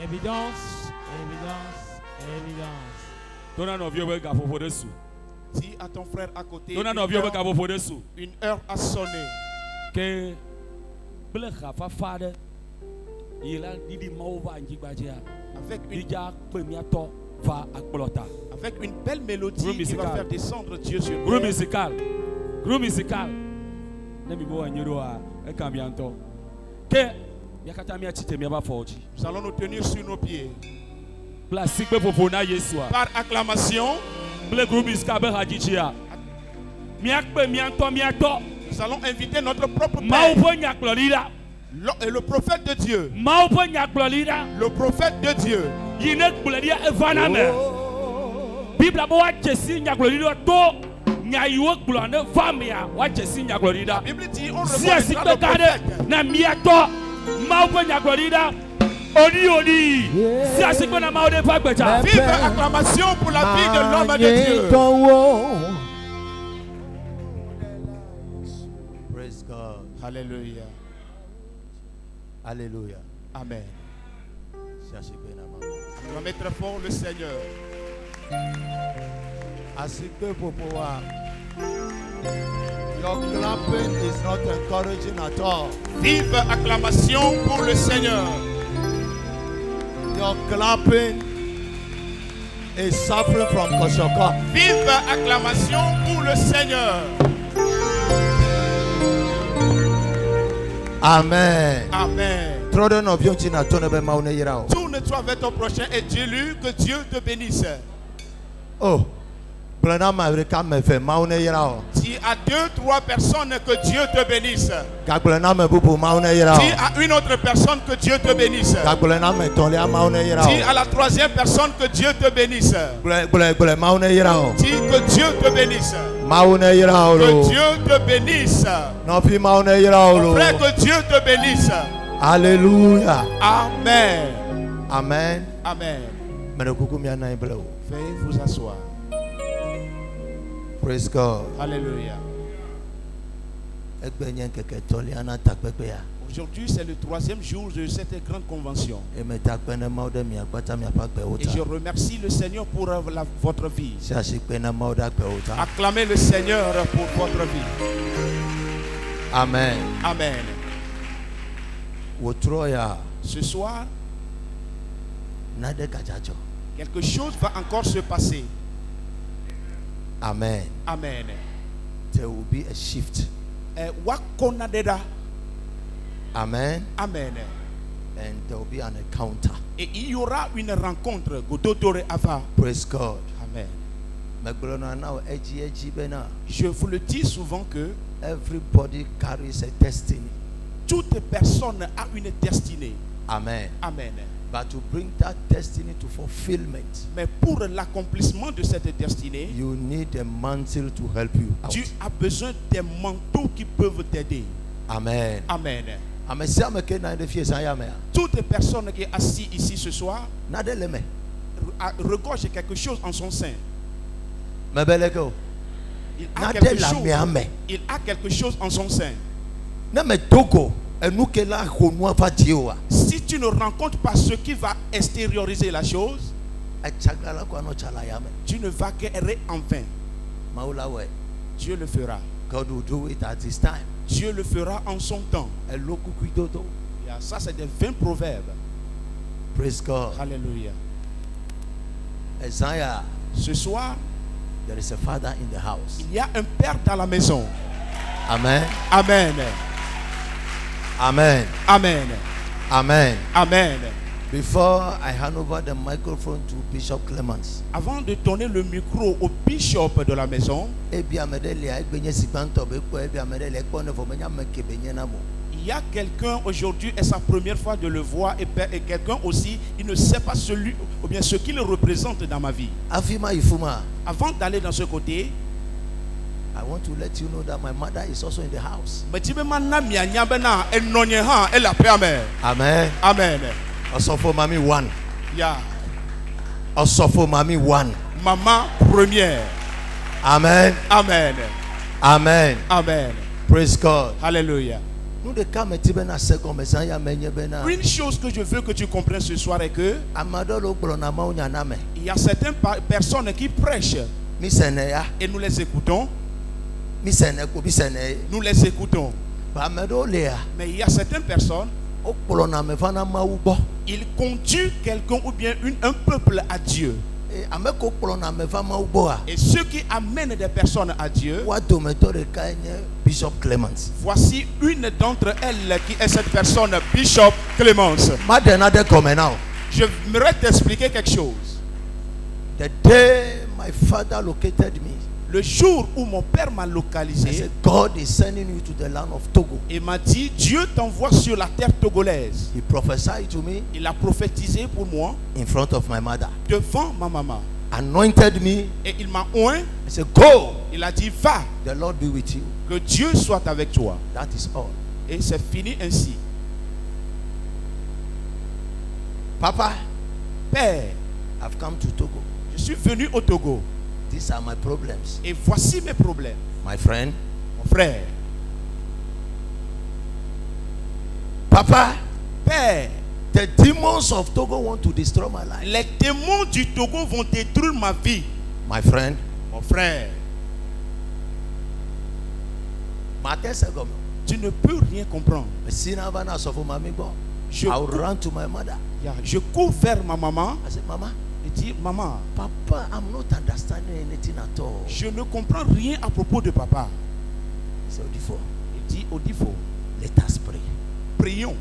Évidence, évidence, évidence. Dis à ton frère à côté, une heure a sonné. Que avec une belle mélodie qui va faire descendre Dieu sur groupe terre. musical. Groupe musical. Que Nous allons nous tenir sur nos pieds. Par acclamation, le groupe musical. Nous allons inviter notre propre Père. Et le prophète de Dieu. Le prophète de Dieu. Bible dit on reconnaîtra le prophète. Vive acclamation pour la vie de l'homme de Dieu. Praise God. Alléluia. Alléluia. Amen. Acclamez très fort le Seigneur. Your clapping is not encouraging at all. Vive acclamation pour le Seigneur. Your clapping is suffering from Koshoko. Vive acclamation pour le Seigneur. Amen. Amen. Tourne-toi vers ton prochain et dis-lui que Dieu te bénisse. Oh. Dis à 2-3 personnes que Dieu te bénisse. Dis à une autre personne que Dieu te bénisse. Dis à la 3e personne que Dieu te bénisse. Dis que Dieu te bénisse. Que Dieu te bénisse. Mon frère, que Dieu te bénisse. Alléluia. Amen. Amen. Amen. Veuillez vous asseoir. Praise God. Alléluia. Aujourd'hui, c'est le 3e jour de cette grande convention. Et je remercie le Seigneur pour votre vie. Acclamez le Seigneur pour votre vie. Amen. Amen. Ce soir, quelque chose va encore se passer. Amen. Amen. There will be a shift. Amen. Amen. And there will be an encounter. Et il y aura une rencontre. Praise God. Amen. Je vous le dis souvent que everybody carries a destiny. Toute personne a une destinée. Amen. Amen. But to bring that destiny to fulfillment, mais pour l'accomplissement de cette destinée, you need a mantle to help you out. Tu as besoin des manteaux qui peuvent t'aider. Amen. Amen. Toute personne qui est assise ici ce soir regorge quelque chose en son sein. Il a quelque chose en son sein. Si tu ne rencontres pas ce qui va extérioriser la chose, tu ne vas qu'errer en vain. Dieu le fera. God will do it at his time. Dieu le fera en son temps. Ça, c'est des 20 proverbes. Praise God. Alléluia. Isaiah. Ce soir, there is a father in the house. Il y a un père dans la maison. Amen. Amen. Amen. Amen. Amen. Amen. Before I hand over the microphone to Bishop Clemens. Avant de donner le micro au bishop de la maison, il y a quelqu'un aujourd'hui, et sa première fois de le voir, et quelqu'un aussi, il ne sait pas celui ou bien ce qu'il représente dans ma vie. Avant d'aller dans ce côté, I want to let you know that my mother is also in the house. Amen. Amen. Also for mommy one. Yeah. Also for mommy one. Maman première. Amen. Amen. Amen. Amen. Praise God. Hallelujah. Une chose que je veux que tu comprennes ce soir est que il y a certaines personnes qui prêchent et nous les écoutons. Nous les écoutons. Mais il y a certaines personnes, ils conduisent quelqu'un ou bien un peuple à Dieu. Et ceux qui amènent des personnes à Dieu, voici une d'entre elles qui est cette personne, Bishop Clemence. J'aimerais t'expliquer quelque chose. The day my father located me, le jour où mon père m'a localisé, God is sending you to the land of Togo. Il m'a dit, Dieu t'envoie sur la terre togolaise. He prophesied to me. Il a prophétisé pour moi in front of my mother. Devant ma maman. Anointed me. Et il m'a oint. He said, go. Il a dit, va. The Lord be with you. Que Dieu soit avec toi. That is all. Et c'est fini ainsi. Papa, Père, I've come to Togo. Je suis venu au Togo. These are my problems. Et voici mes problèmes. My friend. Mon frère. Papa. Père. The demons of Togo want to destroy my life. Les démons du Togo vont détruire ma vie. My friend. Mon frère. Tu ne peux rien comprendre. Je cours vers ma maman. I said, Mama. Il dit, maman, Papa, I'm not understanding anything at all. Je ne comprends rien à propos de papa. Il dit, Odifo, let us pray. Prions.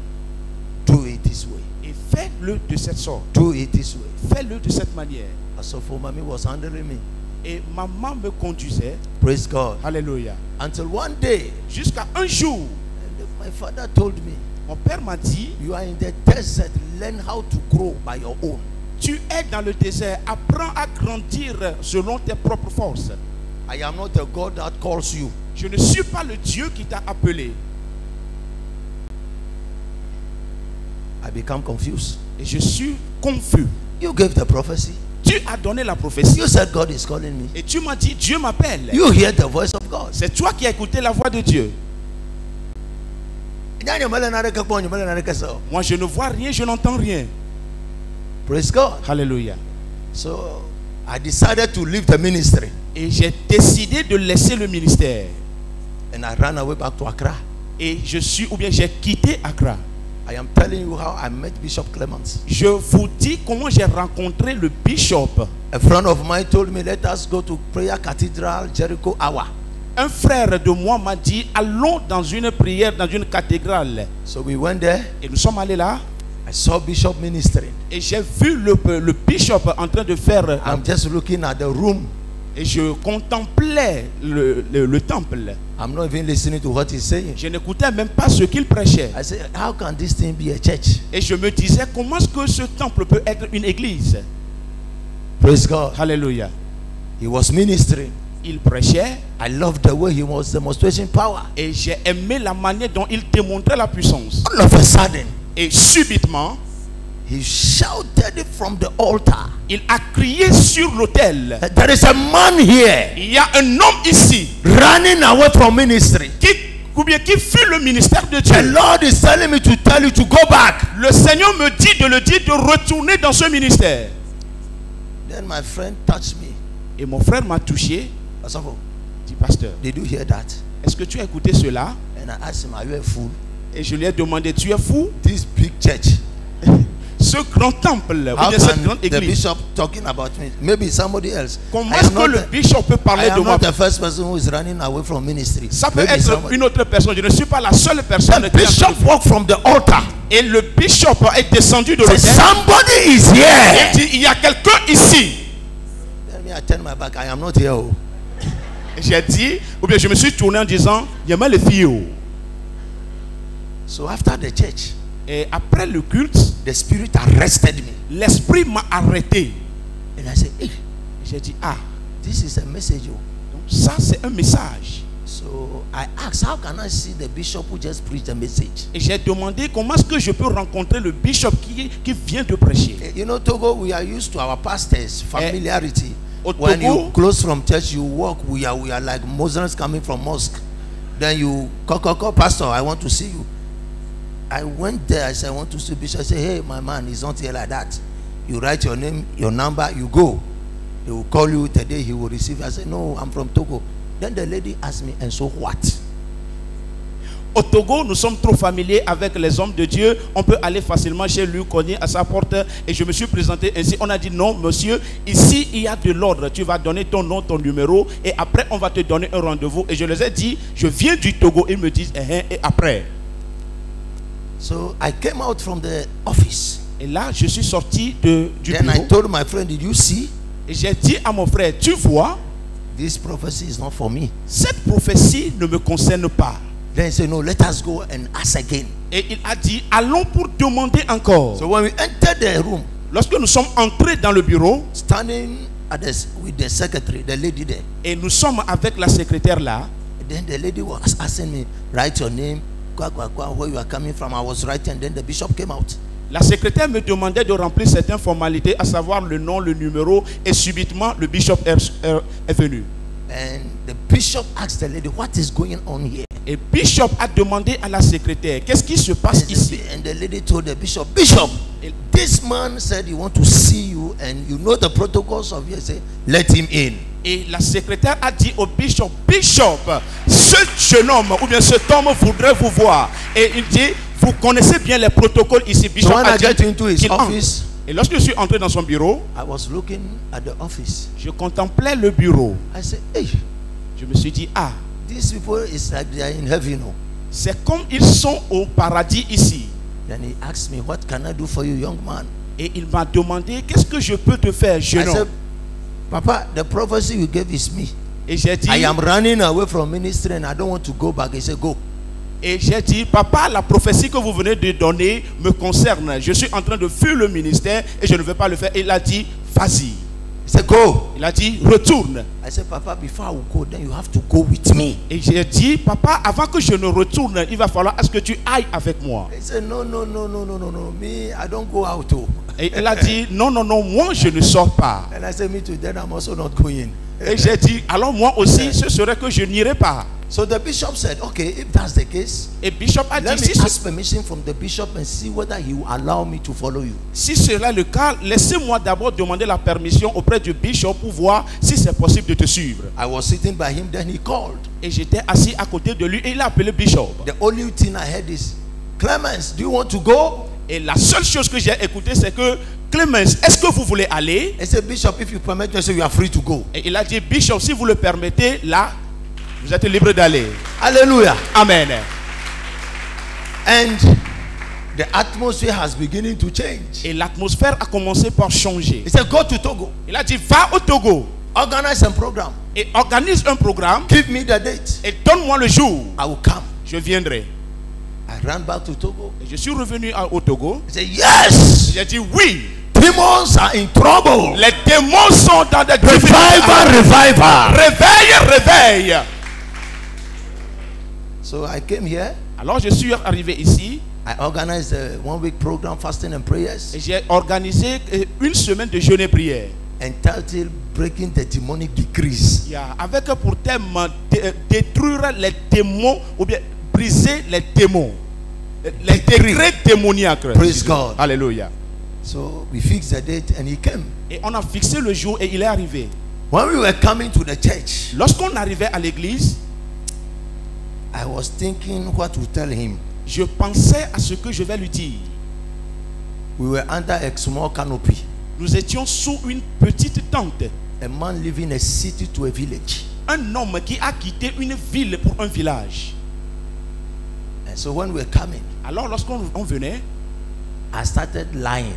Do it this way. Et fais-le de cette sorte. Do it this way. Fais-le de cette manière. So for mommy was handling me. Et maman me conduisait. Praise God. Alléluia. Until one day, jusqu'à un jour, and my father told me, mon père m'a dit, you are in the desert, learn how to grow by your own. Tu es dans le désert, apprends à grandir selon tes propres forces. I am not a God that calls you. Je ne suis pas le Dieu qui t'a appelé. I become confused. Et je suis confus. You gave the prophecy. Tu as donné la prophétie. You said God is calling me. Et tu m'as dit Dieu m'appelle. You hear the voice of God. C'est toi qui as écouté la voix de Dieu. Moi je ne vois rien, je n'entends rien. Praise God. Hallelujah. So I decided to leave the ministry. Et j'ai décidé de laisser le ministère. And I ran away back to Accra. Et j'ai quitté Accra. I am telling you how I met Bishop Clemence. Je vous dis comment j'ai rencontré le bishop. A friend of mine told me, let us go to Prayer Cathedral Jericho Hour. Un frère de moi m'a dit, allons dans une prière, dans une cathédrale. So we went there. Et nous sommes allés là. I saw Bishop ministering. Et j'ai vu le bishop en train de faire. I'm just looking at the room. Et je contemplais le temple. I'm not even listening to what he's saying. Je n'écoutais même pas ce qu'il prêchait. I said, how can this thing be a church? Et je me disais, comment est-ce que ce temple peut être une église? Praise God. Hallelujah. He was ministering. Il prêchait. I loved the way he was demonstrating power. Et j'ai aimé la manière dont il démontrait la puissance. All of a sudden, et subitement, he shouted from the altar. Il a crié sur l'autel. There is a man here. Il y a un homme ici. Running away from ministry. Qui fuit le ministère de Dieu. The Lord is telling me to tell you to go back. Le Seigneur me dit de le dire de retourner dans ce ministère. Then my friend touched me. Et mon frère m'a touché. Dit pasteur. Did you hear that? Est-ce que tu as écouté cela? And I asked him, are you a fool? Et je lui ai demandé, tu es fou? This big church. Ce grand temple, ou bien cette grande église. The bishop talking about me? Maybe somebody else. Comment est-ce que le bishop peut parler de moi? I am not the first person who is running away from ministry. Ça peut être une autre personne. Je ne suis pas la seule personne. The bishop walked from the altar. Et le bishop est descendu de l'autel. Somebody is here. Il dit, il y a quelqu'un ici. Let me turn my back. I am not here. J'ai dit, ou bien je me suis tourné en disant, il y a mal les filles. So after the church, et après le culte, the spirit arrested me. L'esprit m'a arrêté. And I said, hey. J'ai dit, ah, this is a message. Donc ça c'est un message. So I asked, how can I see the bishop who just preached the message? Et j'ai demandé comment est-ce que je peux rencontrer le bishop qui vient de prêcher. You know, Togo, we are used to our pastors' familiarity. Au When Togo, you close from church, you walk. We are like Muslims coming from mosque. Then you call, Pastor, I want to see you. I went there. I said, I want to see Bishop. I said, hey, my man, he's not here like that. You write your name, your number, you go. He will call you today, he will receive. I said, no, I'm from Togo. Then the lady asked me, and so what? Au Togo, nous sommes trop familiers avec les hommes de Dieu. On peut aller facilement chez lui, cogner à sa porte. Et je me suis présenté ainsi. On a dit non, monsieur, ici il y a de l'ordre. Tu vas donner ton nom, ton numéro. Et après, on va te donner un rendez-vous. Et je les ai dit, je viens du Togo. Ils me disent, et après. So I came out from the office. Et là, je suis sorti du Then bureau. I told my friend, did you see? Et j'ai dit à mon frère, tu vois, This prophecy is not for me. cette prophétie ne me concerne pas. Then he said, no, let us go and ask again. Et il a dit, allons pour demander encore. So when we entered the room, Lorsque nous sommes entrés dans le bureau, standing with the secretary, the lady there, et nous sommes avec la secrétaire là, then the lady was asking me, write your name, where you are coming from. I was writing, and then the bishop came out. la secrétaire me demandait de remplir certaines formalités, à savoir le nom, le numéro, et subitement le bishop est venu. And the bishop asked the lady, what is going on here? Et bishop a demandé à la secrétaire, qu'est-ce qui se passe ici? And the lady told the bishop, Bishop, this man said he want to see you, and you know the protocols of here. Say, let him in. Et la secrétaire a dit au bishop, Bishop, ce jeune homme ou bien cet homme voudrait vous voir. Et il dit, vous connaissez bien les protocoles ici. Bishop So when a I dit get into his qu'il entre. office, Et lorsque je suis entré dans son bureau, I was looking at the office. je contemplais le bureau. I said, hey, Je me suis dit, ah, these people is like they are in heaven. No? c'est comme ils sont au paradis ici. Then he asked me, what can I do for you, young man? Et il m'a demandé, qu'est-ce que je peux te faire, I jeune said, homme? Papa, the prophecy you gave is me. Et j'ai dit, I am running away from ministry and I don't want to go back. He said, go. Papa, la prophétie que vous venez de donner me concerne. Je suis en train de fuir le ministère et je ne vais pas le faire. Et il a dit, vas-y. He said, go. Il a dit, retourne. I said, Papa, before I will go, then you have to go with me. Et j'ai dit, papa, avant que je ne retourne, il va falloir à ce que tu ailles avec moi. He said, no. Me, I don't go out. Oh. Et il a dit, non, moi je ne sors pas. And I said, me too, then I'm also not going. Et j'ai dit, alors moi aussi, ce serait que je n'irai pas. So the bishop said, okay, if that's the case, Et bishop a let dit, me ask permission from the bishop and see whether he will allow me to follow you. si cela est le cas, laissez-moi d'abord demander la permission auprès du bishop pour voir si c'est possible de te suivre. I was sitting by him, then he called. Et j'étais assis à côté de lui et il a appelé bishop. The only thing I heard is, Clemens, do you want to go? Et la seule chose que j'ai écoutée, c'est que, Clémence, est-ce que vous voulez aller? I said, Bishop, if you permit, I said, you are free to go. Et il a dit, bishop, si vous le permettez, là, vous êtes libre d'aller. Hallelujah. Amen. And the atmosphere has beginning to change. Et l'atmosphère a commencé par changer. He said, go to Togo. Il a dit, va au Togo Organize a program. et organise un programme Give me the date. et donne-moi le jour. I will come. Je viendrai. I ran back to Togo. Et je suis revenu au Togo. He said, yes. J'ai dit, oui, Demons are in trouble. les démons sont dans des Revival. Réveille. So I came here. Alors je suis arrivé ici I organized a 1 week program, fasting and prayers, et j'ai organisé une semaine de jeûne et prière. entitled Breaking the Demonic Decrees. Avec pour thème détruire les démons ou bien briser les démons. Les décrets démoniaques. Praise God. Alléluia. So we fixed the date and he came. Et on a fixé le jour et il est arrivé. When we were coming to the church, Lorsqu'on arrivait à l'église, I was thinking what to tell him. je pensais à ce que je vais lui dire. We were under a small canopy. Nous étions sous une petite tente. A man leaving a city to a village. Un homme qui a quitté une ville pour un village. And so when we were coming, Alors lorsqu'on venait, I started lying.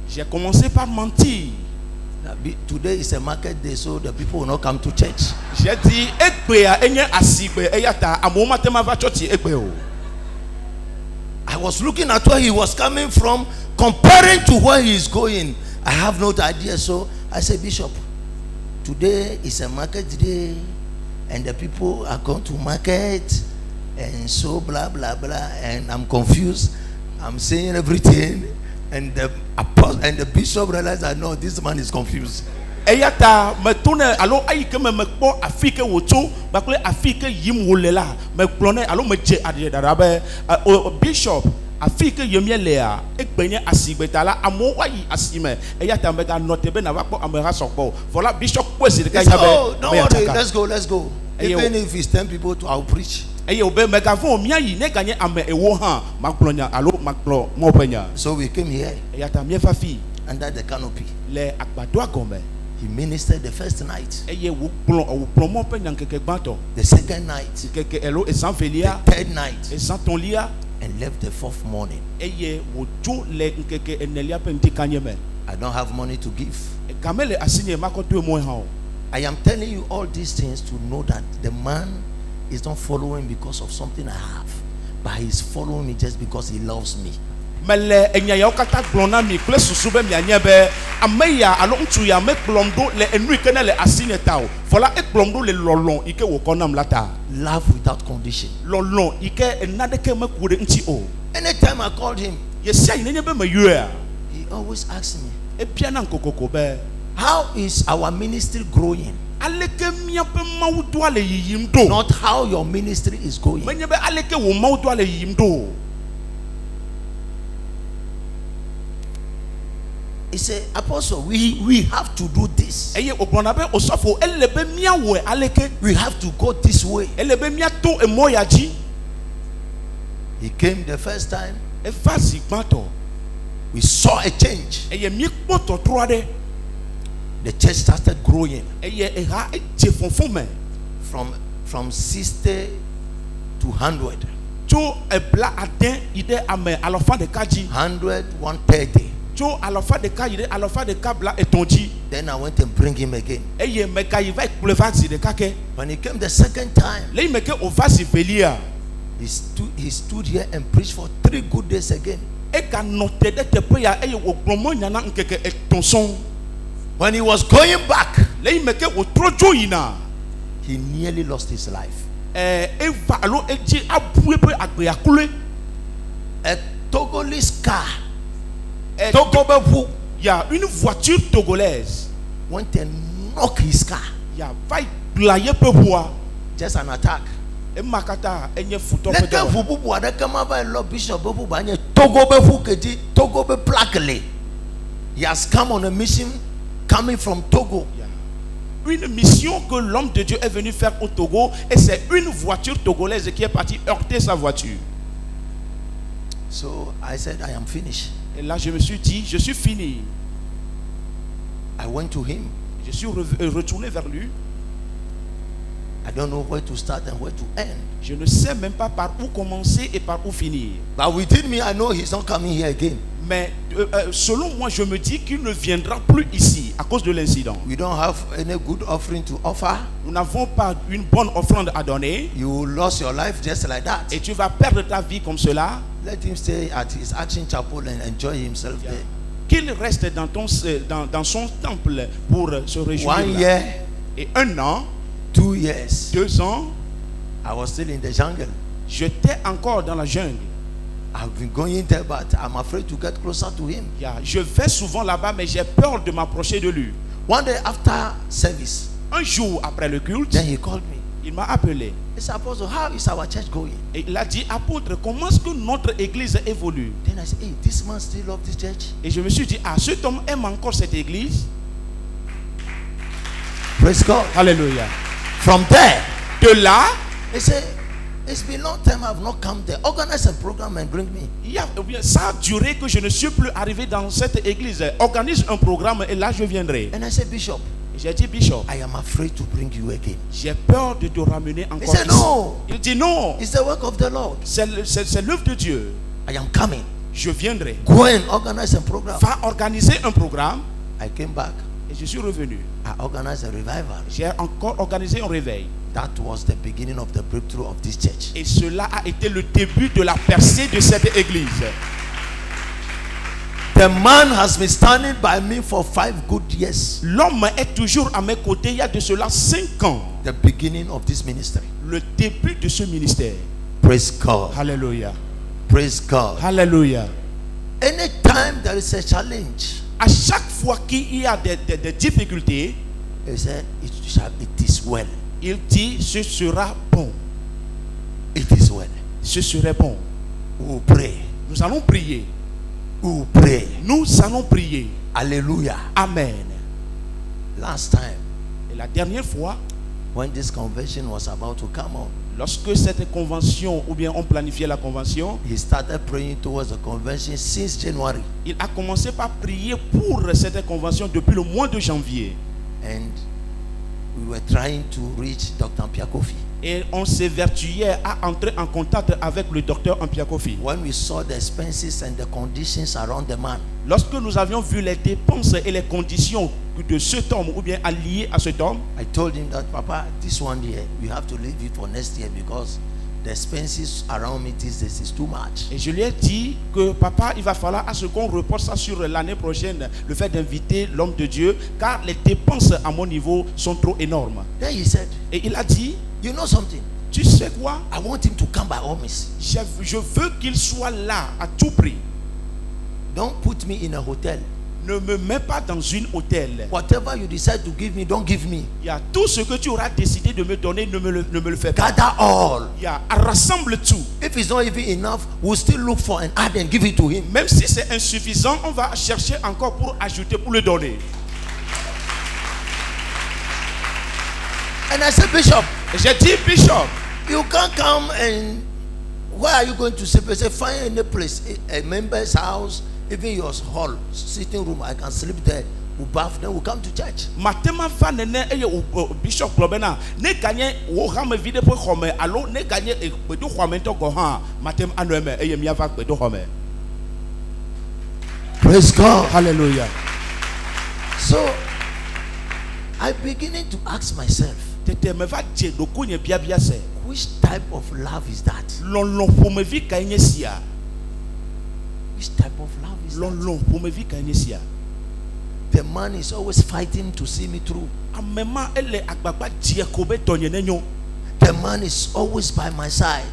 j'ai commencé par mentir. Today is a market day, so the people will not come to church. J'ai dit, I was looking at where he was coming from, comparing to where he is going. I have no idea. So I said, Bishop, today is a market day, and the people are going to market, and so blah blah blah. And I'm confused. I'm saying everything, and the apostle and the bishop realized that no, this man is confused. Eyata me tourne alors aïe que me po Afrique woto bakle Afrique yim wolela me plonne alors me je adje darabe bishop Afrique yemie lea ekbenye asibetala amo wayi asime eyata me ga note be na bakpo amera sokpo voilà bishop kwesi ka yabe don't worry, let's go even if it's 10 people to I'll preach. So we came here under the canopy. He ministered the first night, the second night, the third night, and left the fourth morning. I don't have money to give. I am telling you all these things to know that the man is not following because of something I have, but he is following me just because he loves me. Mele enya ya okata blona mi kle susube mi anyebe ameya alontu ya me plomdo le enu ikene le asine tao fola e plomdo le lolon ike wo konam lata love without condition lolon ike enade ke me kure nti o. Anytime I called him, yes ya nyenye be me yua, he always asks me, e pia na nkokoko be, how is our ministry growing? Aleke miape mawudu ale yimdo, not how your ministry is going. Menyebe aleke wo mawudu ale yimdo. He said, Apostle, we have to do this. We have to go this way. He came the first time. We saw a change. The church started growing from 60 to 100. 100, 130. Then I went and bring him again. When he came the second time, he stood here and preached for 3 good days again. When he was going back, he nearly lost his life. A Togolese car, une voiture togolaise went and knocked his car. Just an attack. He has come on a mission coming from Togo. Une mission que l'homme de Dieu est venu faire au Togo, et c'est une voiture togolaise qui est partie heurter sa voiture. So I said, I am finished. Et là je me suis dit, je suis fini. I went to him. Je suis retourné vers lui. I don't know where to start and where to end. Je ne sais même pas par où commencer et par où finir. But within me, I know he's not coming here again. Mais selon moi, je me dis qu'il ne viendra plus ici à cause de l'incident. We don't have any good offering to offer. Nous n'avons pas une bonne offrande à donner. You lost your life just like that. Et tu vas perdre ta vie comme cela. Let him stay at his Action Chapel and enjoy himself there. Qu'il reste dans son temple pour se réjouir. 1 year. Et 1 an. 2 years. 2 ans. I was still in the jungle. J'étais encore dans la jungle. I've been going there, but I'm afraid to get closer to him. Je vais souvent là-bas, mais j'ai peur de m'approcher de lui. One day after service, un jour après le culte, then he called me. Il m'a appelé. He said, Apostle, how is our church going? Et il a dit, apôtre, comment est-ce que notre église évolue? Then I said, hey, this man still loves this church. Et je me suis dit, ah, cet homme aime encore cette église. Praise God. Hallelujah. From there, de là, he said, it's been a long time I've not come there. Organize a program and bring me. Ça a duré que je ne suis plus arrivé dans cette église. Organise un programme et là je viendrai. And I said, Bishop, j'ai dit, Bishop, I am afraid to bring you again. J'ai peur de te ramener encore. He said, no. Il dit non. It's the work of the Lord. C'est l'œuvre de Dieu. I am coming. Je viendrai. Go and organize a program. Va organiser un programme. I came back. Et je suis revenu. I organized a revival. J'ai encore organisé un réveil. That was the beginning of the breakthrough of this church. Et cela a été le début de la percée de cette église. The man has been standing by me for 5 good years. L'homme est toujours à mes côtés il y a de cela 5 ans. The beginning of this ministry. Le début de ce ministère. Praise God. Hallelujah. Praise God. Hallelujah. Anytime there is a challenge, À chaque fois qu'il y a des difficultés, he said, it is well. Il dit, ce sera bon. It is well. Ce serait bon. We will pray. Nous allons prier. We will pray. Nous allons prier. Hallelujah. Amen. Last time, et la dernière fois, when this convention was about to come on, lorsque cette convention, ou bien on planifiait la convention, he started praying towards the convention since January. Il a commencé par prier pour cette convention depuis le mois de janvier. And we were trying to reach Dr. Mpiakofi. Et on s'évertuait à entrer en contact avec le docteur Mpiakofi. When we saw the expenses and the conditions around the man, lorsque nous avions vu les dépenses et les conditions de cet homme ou bien alliés à cet homme, I told him that, Papa, this one year we have to leave it for next year because the expenses around me this is too much. Et je lui ai dit que papa, il va falloir à ce qu'on reporte ça sur l'année prochaine, le fait d'inviter l'homme de Dieu, car les dépenses à mon niveau sont trop énormes. Then he said, et il a dit, you know something? Tu sais quoi? I want him to come by all means. Je veux qu'il soit là à tout prix. Don't put me in a hotel. Ne me mets pas dans une hôtel. Whatever you decide to give me, don't give me. Il y a tout ce que tu auras décidé de me donner, ne me le fais pas. Gather all. Il y a rassemble tout. If it's not even enough, we'll still look for and add and give it to him. Même si c'est insuffisant, on va chercher encore pour ajouter, pour le donner. And I said, Bishop, j'ai dit, Bishop, you can't come and where are you going to sleep? I said, find any place, a member's house, even your hall, sitting room. I can sleep there. We bath, then we come to church. Matema va nene eye Bishop Globena ne gagné wo hame vide po khome alo ne gagné gbedo khome to go han matem anoeme eye mi ava gbedo khome. Praise God. Hallelujah. So I beginning to ask myself, which type of love is that? Which type of love is that? The man is always fighting to see me through. The man is always by my side.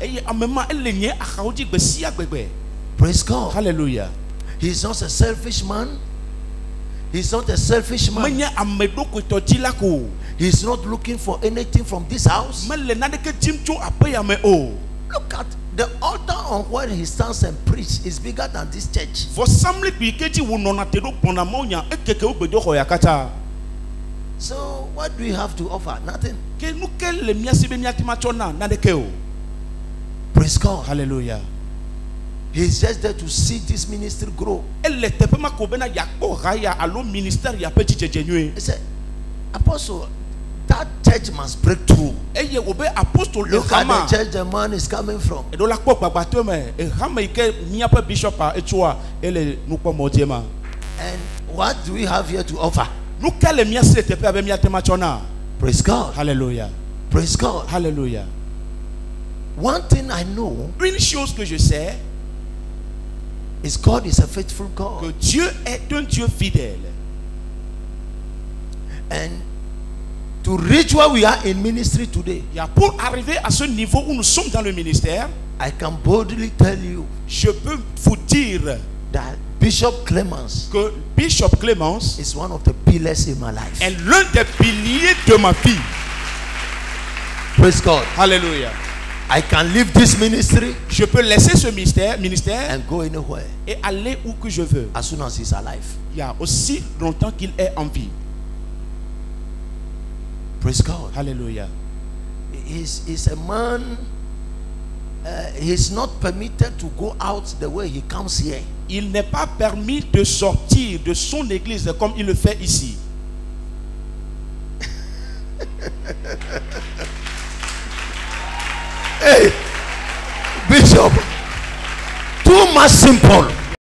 Praise God. Hallelujah. He's not a selfish man. He's not a selfish man. He's not looking for anything from this house. Look at the altar on where he stands and preach is bigger than this church. So what do we have to offer? Nothing. Praise God. Hallelujah. He's just there to see this ministry grow. He said, Apostle, that church must break through. Look at the church the man is coming from. And what do we have here to offer? Praise God. Hallelujah. Praise God. Hallelujah. One thing I know, une chose que je sais, is God is a faithful God. Que Dieu est un Dieu fidèle. And to reach where we are in ministry today, pour arriver à ce niveau où nous sommes dans le ministère, I can boldly tell you, je peux vous dire that Bishop Clemens, que Bishop Clemens is one of the pillars in my life. Est l'un des piliers de ma vie. Praise God. Hallelujah. I can leave this ministry. Je peux laisser ce ministère and go anywhere. Et aller où que je veux. As soon as he's alive. Il y a aussi longtemps qu'il est en vie. Praise God. Hallelujah. He's a man. He's not permitted to go out the way he comes here. Il n'est pas permis de sortir de son église comme il le fait ici. Hey, Bishop, too much simple.